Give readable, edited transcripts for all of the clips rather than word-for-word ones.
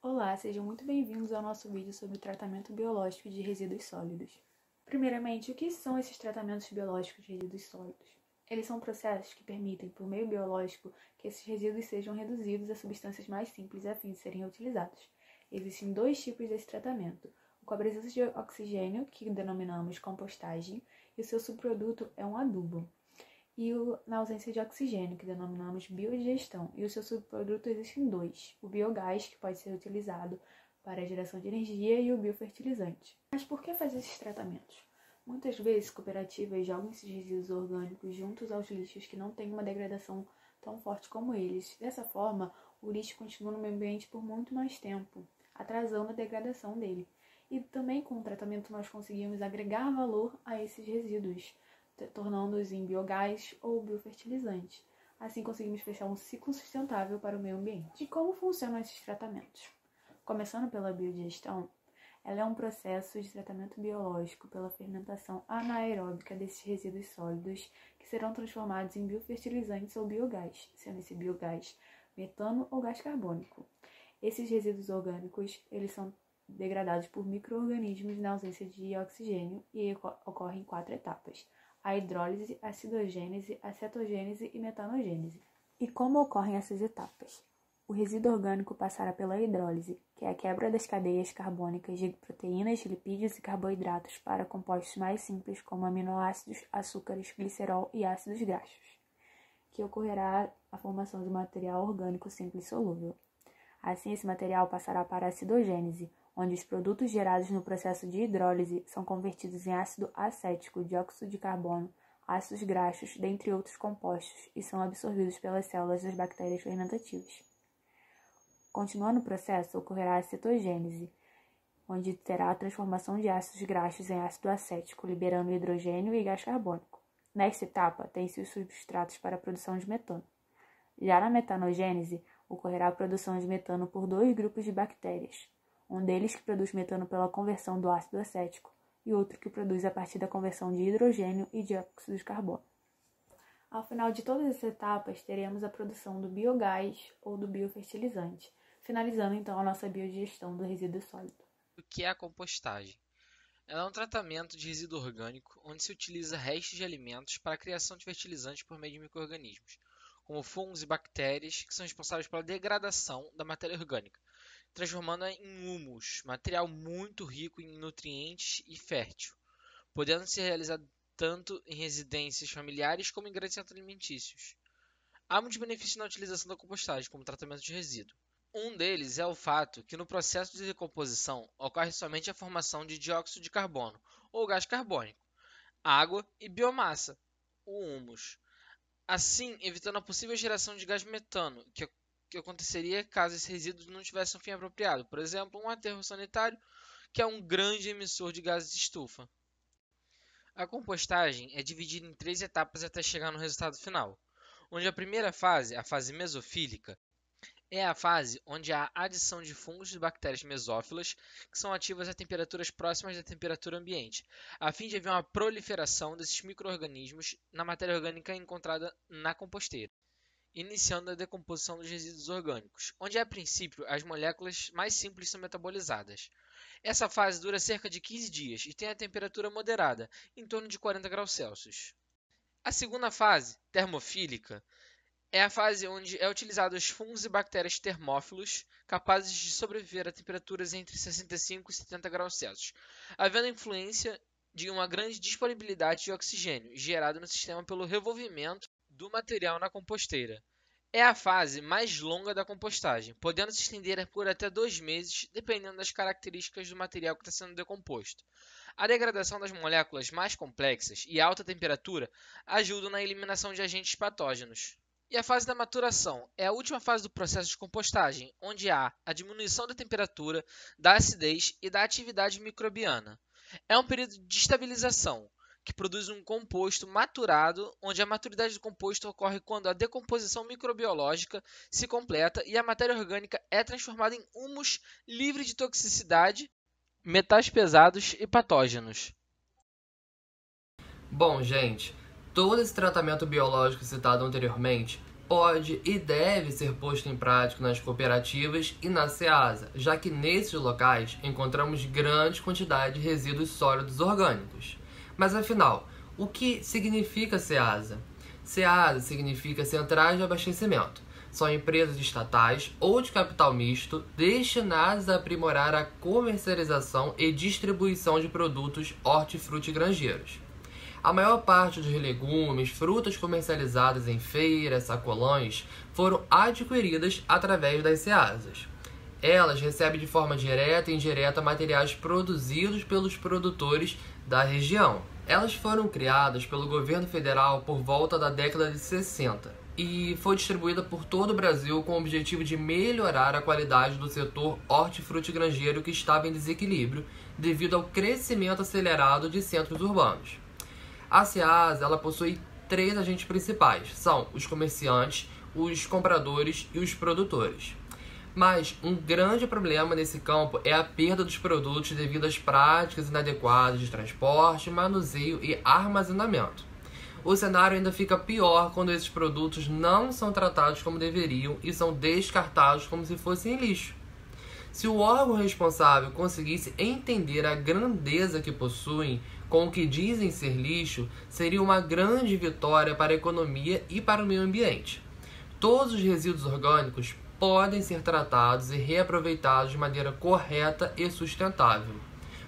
Olá, sejam muito bem-vindos ao nosso vídeo sobre o tratamento biológico de resíduos sólidos. Primeiramente, o que são esses tratamentos biológicos de resíduos sólidos? Eles são processos que permitem, por meio biológico, que esses resíduos sejam reduzidos a substâncias mais simples a fim de serem reutilizados. Existem dois tipos desse tratamento: com a presença de oxigênio, que denominamos compostagem, e o seu subproduto é um adubo. E na ausência de oxigênio, que denominamos biodigestão, e o seu subproduto existem dois: o biogás, que pode ser utilizado para a geração de energia, e o biofertilizante. Mas por que fazer esses tratamentos? Muitas vezes, cooperativas jogam esses resíduos orgânicos juntos aos lixos que não têm uma degradação tão forte como eles. Dessa forma, o lixo continua no meio ambiente por muito mais tempo, atrasando a degradação dele. E também com o tratamento nós conseguimos agregar valor a esses resíduos, tornando-os em biogás ou biofertilizante. Assim conseguimos fechar um ciclo sustentável para o meio ambiente. E como funcionam esses tratamentos? Começando pela biodigestão, ela é um processo de tratamento biológico pela fermentação anaeróbica desses resíduos sólidos que serão transformados em biofertilizantes ou biogás, sendo esse biogás metano ou gás carbônico. Esses resíduos orgânicos, eles são degradados por micro-organismos na ausência de oxigênio e ocorrem em 4 etapas: a hidrólise, a acidogênese, a cetogênese e metanogênese. E como ocorrem essas etapas? O resíduo orgânico passará pela hidrólise, que é a quebra das cadeias carbônicas de proteínas, lipídios e carboidratos para compostos mais simples como aminoácidos, açúcares, glicerol e ácidos graxos, que ocorrerá a formação de material orgânico simples solúvel. Assim, esse material passará para a acidogênese, onde os produtos gerados no processo de hidrólise são convertidos em ácido acético, dióxido de carbono, ácidos graxos, dentre outros compostos, e são absorvidos pelas células das bactérias fermentativas. Continuando o processo, ocorrerá a cetogênese, onde terá a transformação de ácidos graxos em ácido acético, liberando hidrogênio e gás carbônico. Nesta etapa, tem-se os substratos para a produção de metano. Já na metanogênese, ocorrerá a produção de metano por dois grupos de bactérias, um deles que produz metano pela conversão do ácido acético e outro que produz a partir da conversão de hidrogênio e dióxido de carbono. Ao final de todas essas etapas, teremos a produção do biogás ou do biofertilizante, finalizando então a nossa biodigestão do resíduo sólido. O que é a compostagem? Ela é um tratamento de resíduo orgânico onde se utiliza restos de alimentos para a criação de fertilizantes por meio de micro-organismos, como fungos e bactérias, que são responsáveis pela degradação da matéria orgânica, transformando-a em humus, material muito rico em nutrientes e fértil, podendo ser realizado tanto em residências familiares como em grandes centros alimentícios. Há muitos benefícios na utilização da compostagem como tratamento de resíduo. Um deles é o fato que no processo de decomposição ocorre somente a formação de dióxido de carbono ou gás carbônico, água e biomassa, o humus. Assim, evitando a possível geração de gás metano, que aconteceria caso esse resíduo não tivesse um fim apropriado, por exemplo, um aterro sanitário, que é um grande emissor de gases de estufa. A compostagem é dividida em 3 etapas até chegar no resultado final, onde a primeira fase, a fase mesofílica, é a fase onde há adição de fungos e bactérias mesófilas, que são ativas a temperaturas próximas da temperatura ambiente, a fim de haver uma proliferação desses micro-organismos na matéria orgânica encontrada na composteira, iniciando a decomposição dos resíduos orgânicos, onde a princípio as moléculas mais simples são metabolizadas. Essa fase dura cerca de 15 dias e tem a temperatura moderada, em torno de 40 graus Celsius. A segunda fase, termofílica, é a fase onde é utilizado os fungos e bactérias termófilos capazes de sobreviver a temperaturas entre 65 e 70 graus Celsius, havendo influência de uma grande disponibilidade de oxigênio gerado no sistema pelo revolvimento do material na composteira. É a fase mais longa da compostagem, podendo se estender por até 2 meses, dependendo das características do material que está sendo decomposto. A degradação das moléculas mais complexas e a alta temperatura ajudam na eliminação de agentes patógenos. E a fase da maturação é a última fase do processo de compostagem, onde há a diminuição da temperatura, da acidez e da atividade microbiana. É um período de estabilização, que produz um composto maturado, onde a maturidade do composto ocorre quando a decomposição microbiológica se completa e a matéria orgânica é transformada em humus livre de toxicidade, metais pesados e patógenos. Bom, gente, todo esse tratamento biológico citado anteriormente pode e deve ser posto em prática nas cooperativas e na Ceasa, já que nesses locais encontramos grande quantidade de resíduos sólidos orgânicos. Mas afinal, o que significa Ceasa? Ceasa significa Centrais de Abastecimento. São empresas estatais ou de capital misto destinadas a aprimorar a comercialização e distribuição de produtos hortifrutigranjeiros. A maior parte dos legumes, frutas comercializadas em feiras, sacolões, foram adquiridas através das Ceasas. Elas recebem de forma direta e indireta materiais produzidos pelos produtores da região. Elas foram criadas pelo governo federal por volta da década de 60 e foi distribuída por todo o Brasil com o objetivo de melhorar a qualidade do setor hortifrutigranjeiro que estava em desequilíbrio devido ao crescimento acelerado de centros urbanos. A Ceasa ela possui 3 agentes principais, são os comerciantes, os compradores e os produtores. Mas um grande problema nesse campo é a perda dos produtos devido às práticas inadequadas de transporte, manuseio e armazenamento. O cenário ainda fica pior quando esses produtos não são tratados como deveriam e são descartados como se fossem lixo. Se o órgão responsável conseguisse entender a grandeza que possuem com o que dizem ser lixo, seria uma grande vitória para a economia e para o meio ambiente. Todos os resíduos orgânicos podem ser tratados e reaproveitados de maneira correta e sustentável.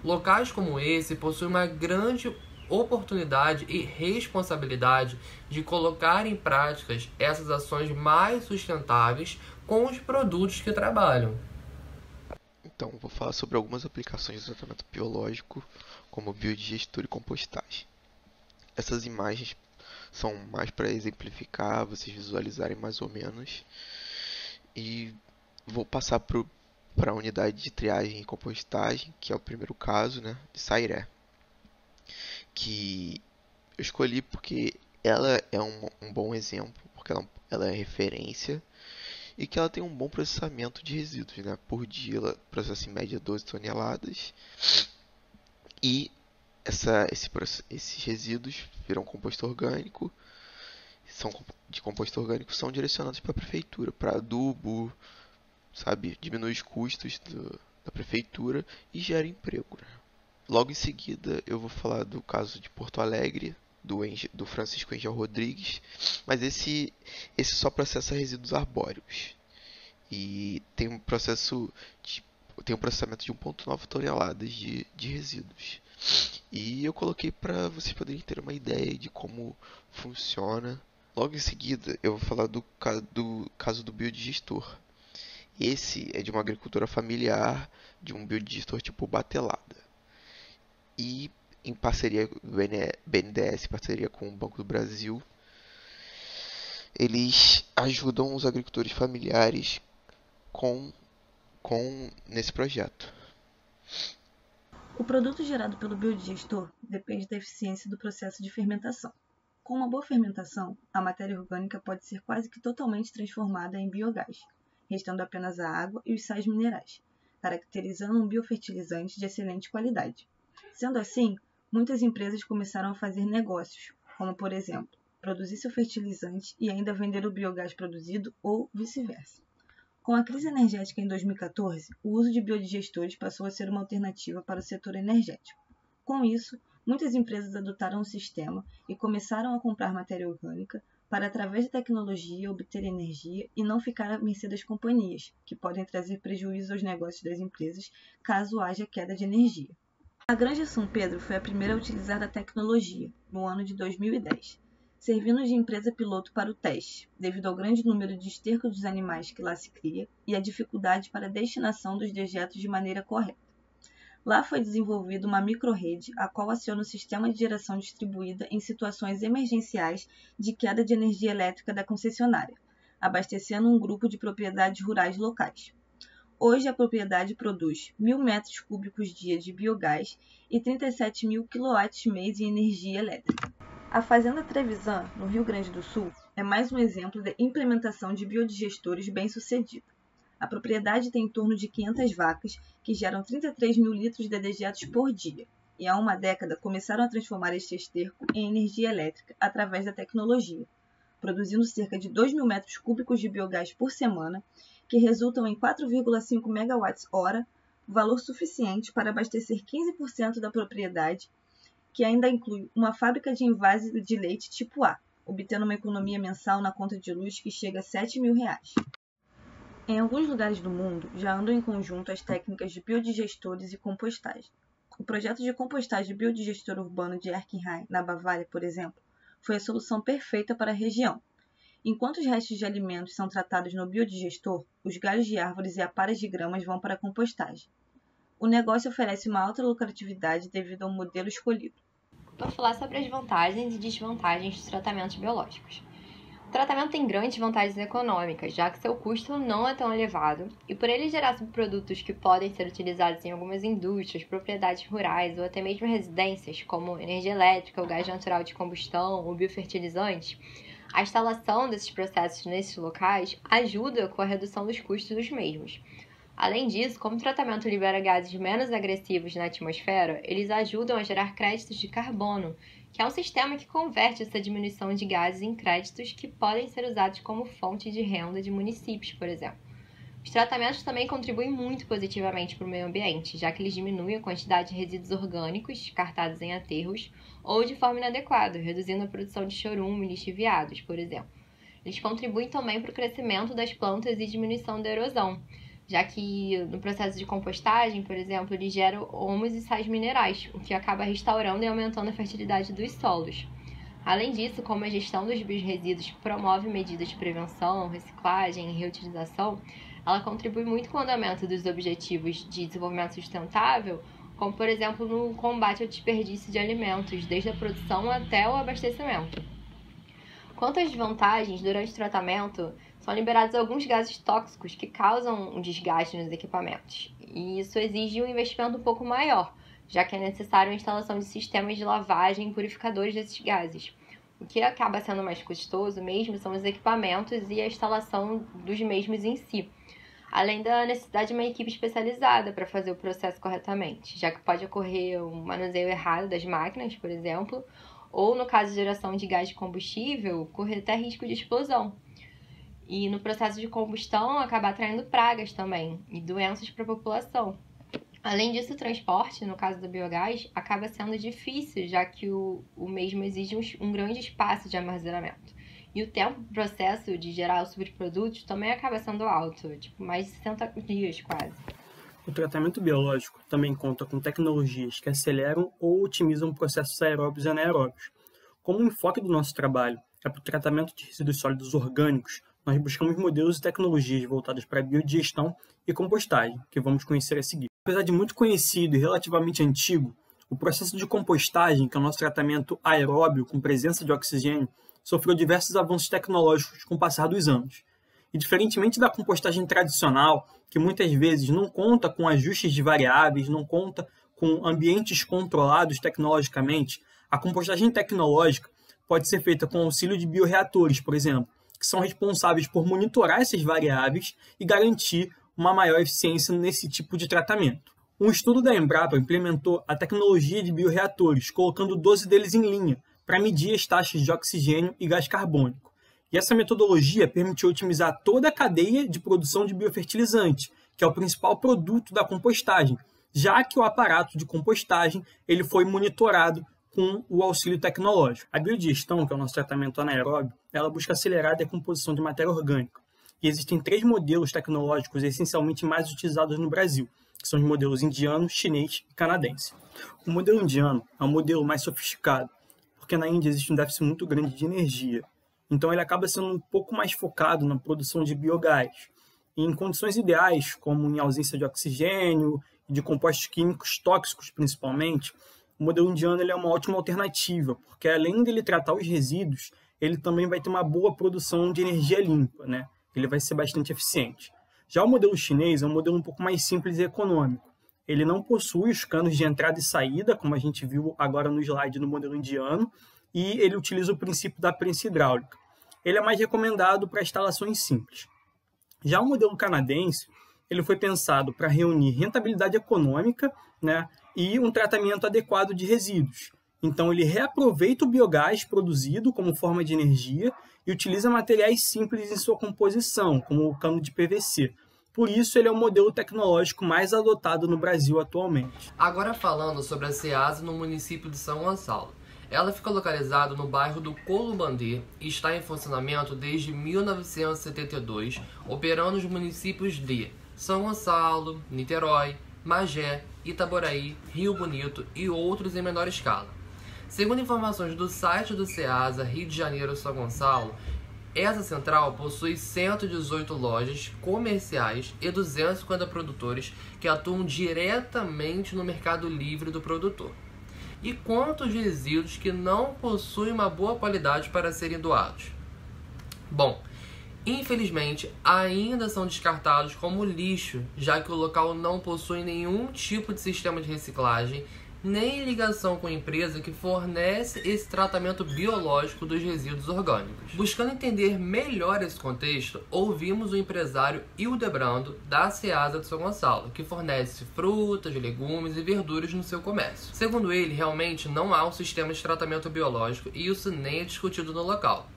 Locais como esse possuem uma grande oportunidade e responsabilidade de colocar em práticas essas ações mais sustentáveis com os produtos que trabalham. Então, vou falar sobre algumas aplicações de tratamento biológico, como biodigestor e compostagem. Essas imagens são mais para exemplificar, vocês visualizarem mais ou menos. E vou passar para a unidade de triagem e compostagem, que é o primeiro caso, né, de Sairé. Que eu escolhi porque ela é um bom exemplo, porque ela é referência e que ela tem um bom processamento de resíduos, né? Por dia ela processa em média 12 toneladas e esses resíduos viram composto orgânico, são direcionados para a prefeitura, para adubo, sabe? Diminui os custos da prefeitura e gera emprego, né? Logo em seguida eu vou falar do caso de Porto Alegre, do Francisco Engel Rodrigues, mas esse só processa resíduos arbóreos e tem um processamento de 1,9 toneladas de resíduos. E eu coloquei para vocês poderem ter uma ideia de como funciona. Logo em seguida eu vou falar do caso do biodigestor. Esse é de uma agricultura familiar, de um biodigestor tipo batelada. E em parceria com o BNDES, em parceria com o Banco do Brasil, eles ajudam os agricultores familiares nesse projeto. O produto gerado pelo biodigestor depende da eficiência do processo de fermentação. Com uma boa fermentação, a matéria orgânica pode ser quase que totalmente transformada em biogás, restando apenas a água e os sais minerais, caracterizando um biofertilizante de excelente qualidade. Sendo assim, muitas empresas começaram a fazer negócios, como, por exemplo, produzir seu fertilizante e ainda vender o biogás produzido ou vice-versa. Com a crise energética em 2014, o uso de biodigestores passou a ser uma alternativa para o setor energético. Com isso, muitas empresas adotaram o sistema e começaram a comprar matéria orgânica para, através da tecnologia, obter energia e não ficar à mercê das companhias, que podem trazer prejuízo aos negócios das empresas caso haja queda de energia. A Granja São Pedro foi a primeira a utilizar da tecnologia, no ano de 2010, servindo de empresa piloto para o teste, devido ao grande número de esterco dos animais que lá se cria e a dificuldade para a destinação dos dejetos de maneira correta. Lá foi desenvolvida uma microrrede, a qual aciona o sistema de geração distribuída em situações emergenciais de queda de energia elétrica da concessionária, abastecendo um grupo de propriedades rurais locais. Hoje, a propriedade produz 1.000 metros cúbicos dia de biogás e 37.000 kWh em energia elétrica. A Fazenda Trevisan, no Rio Grande do Sul, é mais um exemplo de implementação de biodigestores bem-sucedida. A propriedade tem em torno de 500 vacas, que geram 33.000 litros de dejetos por dia, e há uma década começaram a transformar este esterco em energia elétrica através da tecnologia, produzindo cerca de 2.000 metros cúbicos de biogás por semana, que resultam em 4,5 megawatts-hora, valor suficiente para abastecer 15% da propriedade, que ainda inclui uma fábrica de envase de leite tipo A, obtendo uma economia mensal na conta de luz que chega a R$ 7.000. Em alguns lugares do mundo, já andam em conjunto as técnicas de biodigestores e compostagem. O projeto de compostagem biodigestor urbano de Erkenheim, na Bavária, por exemplo, foi a solução perfeita para a região. Enquanto os restos de alimentos são tratados no biodigestor, os galhos de árvores e aparas de gramas vão para a compostagem. O negócio oferece uma alta lucratividade devido ao modelo escolhido. Vou falar sobre as vantagens e desvantagens dos tratamentos biológicos. O tratamento tem grandes vantagens econômicas, já que seu custo não é tão elevado, e por ele gerar subprodutos que podem ser utilizados em algumas indústrias, propriedades rurais ou até mesmo residências, como energia elétrica, o gás natural de combustão ou biofertilizantes, a instalação desses processos nesses locais ajuda com a redução dos custos dos mesmos. Além disso, como o tratamento libera gases menos agressivos na atmosfera, eles ajudam a gerar créditos de carbono, que é um sistema que converte essa diminuição de gases em créditos que podem ser usados como fonte de renda de municípios, por exemplo. Os tratamentos também contribuem muito positivamente para o meio ambiente, já que eles diminuem a quantidade de resíduos orgânicos descartados em aterros ou de forma inadequada, reduzindo a produção de chorume e lixiviados, por exemplo. Eles contribuem também para o crescimento das plantas e diminuição da erosão, já que no processo de compostagem, por exemplo, eles geram humus e sais minerais, o que acaba restaurando e aumentando a fertilidade dos solos. Além disso, como a gestão dos bioresíduos promove medidas de prevenção, reciclagem e reutilização, ela contribui muito com o andamento dos objetivos de desenvolvimento sustentável, como, por exemplo, no combate ao desperdício de alimentos, desde a produção até o abastecimento. Quanto às desvantagens, durante o tratamento, são liberados alguns gases tóxicos que causam um desgaste nos equipamentos. E isso exige um investimento um pouco maior, já que é necessário a instalação de sistemas de lavagem e purificadores desses gases. O que acaba sendo mais custoso mesmo são os equipamentos e a instalação dos mesmos em si, além da necessidade de uma equipe especializada para fazer o processo corretamente, já que pode ocorrer um manuseio errado das máquinas, por exemplo, ou no caso de geração de gás de combustível, correr até risco de explosão. E no processo de combustão, acabar atraindo pragas também e doenças para a população. Além disso, o transporte, no caso do biogás, acaba sendo difícil, já que o mesmo exige um grande espaço de armazenamento. E o tempo do processo de gerar os subprodutos também acaba sendo alto, tipo mais de 60 dias quase. O tratamento biológico também conta com tecnologias que aceleram ou otimizam processos aeróbios e anaeróbios. Como o enfoque do nosso trabalho é para o tratamento de resíduos sólidos orgânicos, nós buscamos modelos e tecnologias voltadas para a biodigestão e compostagem, que vamos conhecer a seguir. Apesar de muito conhecido e relativamente antigo, o processo de compostagem, que é o nosso tratamento aeróbio com presença de oxigênio, sofreu diversos avanços tecnológicos com o passar dos anos. E diferentemente da compostagem tradicional, que muitas vezes não conta com ajustes de variáveis, não conta com ambientes controlados tecnologicamente, a compostagem tecnológica pode ser feita com auxílio de bioreatores, por exemplo, que são responsáveis por monitorar essas variáveis e garantir uma maior eficiência nesse tipo de tratamento. Um estudo da Embrapa implementou a tecnologia de bioreatores, colocando 12 deles em linha, para medir as taxas de oxigênio e gás carbônico. E essa metodologia permitiu otimizar toda a cadeia de produção de biofertilizante, que é o principal produto da compostagem, já que o aparato de compostagem ele foi monitorado com o auxílio tecnológico. A biodigestão, que é o nosso tratamento anaeróbio, ela busca acelerar a decomposição de matéria orgânica. E existem 3 modelos tecnológicos essencialmente mais utilizados no Brasil, que são os modelos indiano, chinês e canadense. O modelo indiano é um modelo mais sofisticado, porque na Índia existe um déficit muito grande de energia. Então ele acaba sendo um pouco mais focado na produção de biogás. E em condições ideais, como em ausência de oxigênio e de compostos químicos tóxicos principalmente, o modelo indiano ele é uma ótima alternativa, porque além dele tratar os resíduos, ele também vai ter uma boa produção de energia limpa, né? Ele vai ser bastante eficiente. Já o modelo chinês é um modelo um pouco mais simples e econômico. Ele não possui os canos de entrada e saída, como a gente viu agora no slide no modelo indiano, e ele utiliza o princípio da prensa hidráulica. Ele é mais recomendado para instalações simples. Já o modelo canadense, ele foi pensado para reunir rentabilidade econômica, né, e um tratamento adequado de resíduos. Então, ele reaproveita o biogás produzido como forma de energia e utiliza materiais simples em sua composição, como o cano de PVC. Por isso, ele é o modelo tecnológico mais adotado no Brasil atualmente. Agora falando sobre a Ceasa no município de São Gonçalo. Ela fica localizada no bairro do Columbandê e está em funcionamento desde 1972, operando nos municípios de São Gonçalo, Niterói, Magé, Itaboraí, Rio Bonito e outros em menor escala. Segundo informações do site do Ceasa Rio de Janeiro São Gonçalo, essa central possui 118 lojas comerciais e 250 produtores que atuam diretamente no mercado livre do produtor. E quantos resíduos que não possuem uma boa qualidade para serem doados? Bom, infelizmente ainda são descartados como lixo, já que o local não possui nenhum tipo de sistema de reciclagem, nem ligação com a empresa que fornece esse tratamento biológico dos resíduos orgânicos. Buscando entender melhor esse contexto, ouvimos o empresário Hildebrando da Ceasa de São Gonçalo, que fornece frutas, legumes e verduras no seu comércio. Segundo ele, realmente não há um sistema de tratamento biológico e isso nem é discutido no local.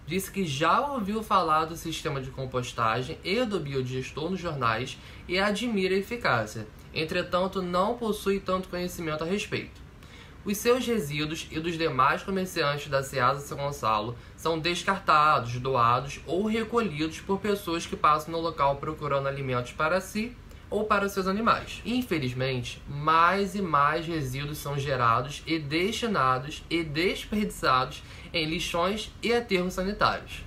Disse que já ouviu falar do sistema de compostagem e do biodigestor nos jornais e admira a eficácia. Entretanto, não possui tanto conhecimento a respeito. Os seus resíduos e dos demais comerciantes da Ceasa São Gonçalo são descartados, doados ou recolhidos por pessoas que passam no local procurando alimentos para si ou para seus animais. Infelizmente, mais e mais resíduos são gerados e destinados e desperdiçados em lixões e aterros sanitários.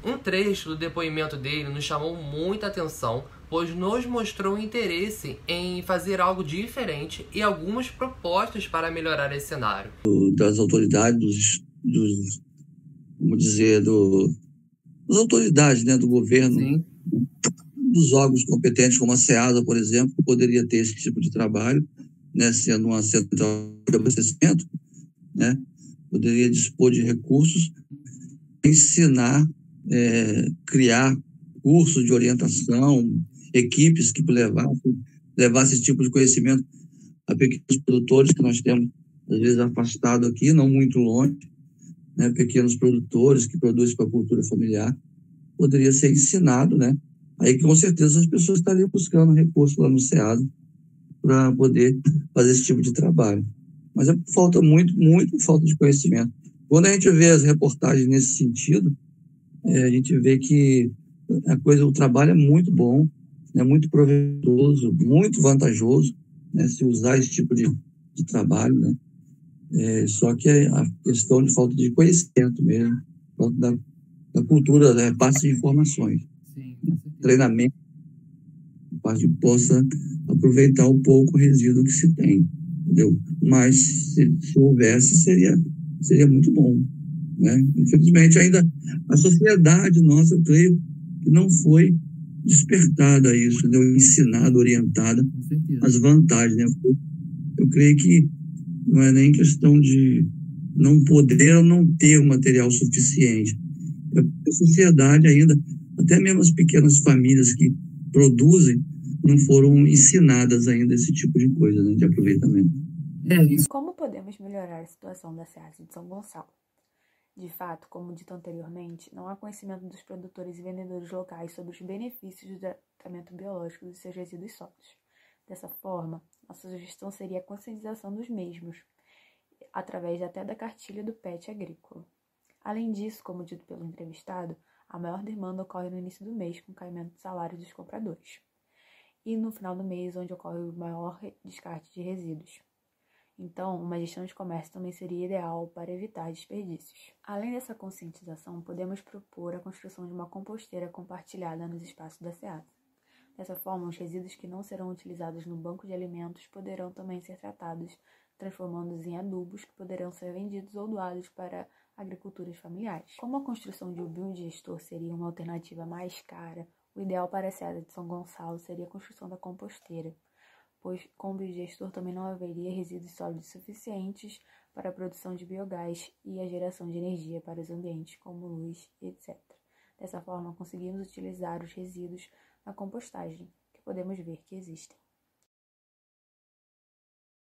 Um trecho do depoimento dele nos chamou muita atenção, pois nos mostrou interesse em fazer algo diferente e algumas propostas para melhorar esse cenário. Das autoridades, das autoridades, né, do governo, Sim. dos órgãos competentes, como a Ceasa, por exemplo, poderia ter esse tipo de trabalho, né, sendo uma central de abastecimento, né, poderia dispor de recursos, ensinar, criar cursos de orientação, equipes que levassem esse tipo de conhecimento a pequenos produtores que nós temos, às vezes, afastado aqui, não muito longe, né, pequenos produtores que produzem para a cultura familiar, poderia ser ensinado, né? Aí com certeza as pessoas estariam buscando recurso lá no Ceasa para poder fazer esse tipo de trabalho. Mas falta muito falta de conhecimento. Quando a gente vê as reportagens nesse sentido, a gente vê que o trabalho é muito bom, é muito proveitoso, muito vantajoso, né, se usar esse tipo de trabalho, né? Só que a questão de falta de conhecimento mesmo, falta da cultura, da repasse de informações, Sim, treinamento, para que possa aproveitar um pouco o resíduo que se tem, entendeu? Mas se houvesse, seria muito bom, né? Infelizmente, ainda a sociedade nossa, eu creio, que não foi despertada a isso, entendeu? Ensinada, orientada as vantagens, né? Eu creio que não é nem questão de não poder ou não ter o material suficiente. A sociedade ainda, até mesmo as pequenas famílias que produzem, não foram ensinadas ainda esse tipo de coisa, né, de aproveitamento. Como podemos melhorar a situação da Ceasa de São Gonçalo? De fato, como dito anteriormente, não há conhecimento dos produtores e vendedores locais sobre os benefícios do tratamento biológico dos seus resíduos sólidos. Dessa forma, nossa sugestão seria a conscientização dos mesmos, através até da cartilha do PET agrícola. Além disso, como dito pelo entrevistado, a maior demanda ocorre no início do mês com o caimento de salários dos compradores, e no final do mês, onde ocorre o maior descarte de resíduos. Então, uma gestão de comércio também seria ideal para evitar desperdícios. Além dessa conscientização, podemos propor a construção de uma composteira compartilhada nos espaços da Ceasa. Dessa forma, os resíduos que não serão utilizados no banco de alimentos poderão também ser tratados, transformando-os em adubos que poderão ser vendidos ou doados para agriculturas familiares. Como a construção de um biodigestor seria uma alternativa mais cara, o ideal para a Ceasa de São Gonçalo seria a construção da composteira, pois com o biodigestor também não haveria resíduos sólidos suficientes para a produção de biogás e a geração de energia para os ambientes, como luz, etc. Dessa forma, conseguimos utilizar os resíduos na compostagem, que podemos ver que existem.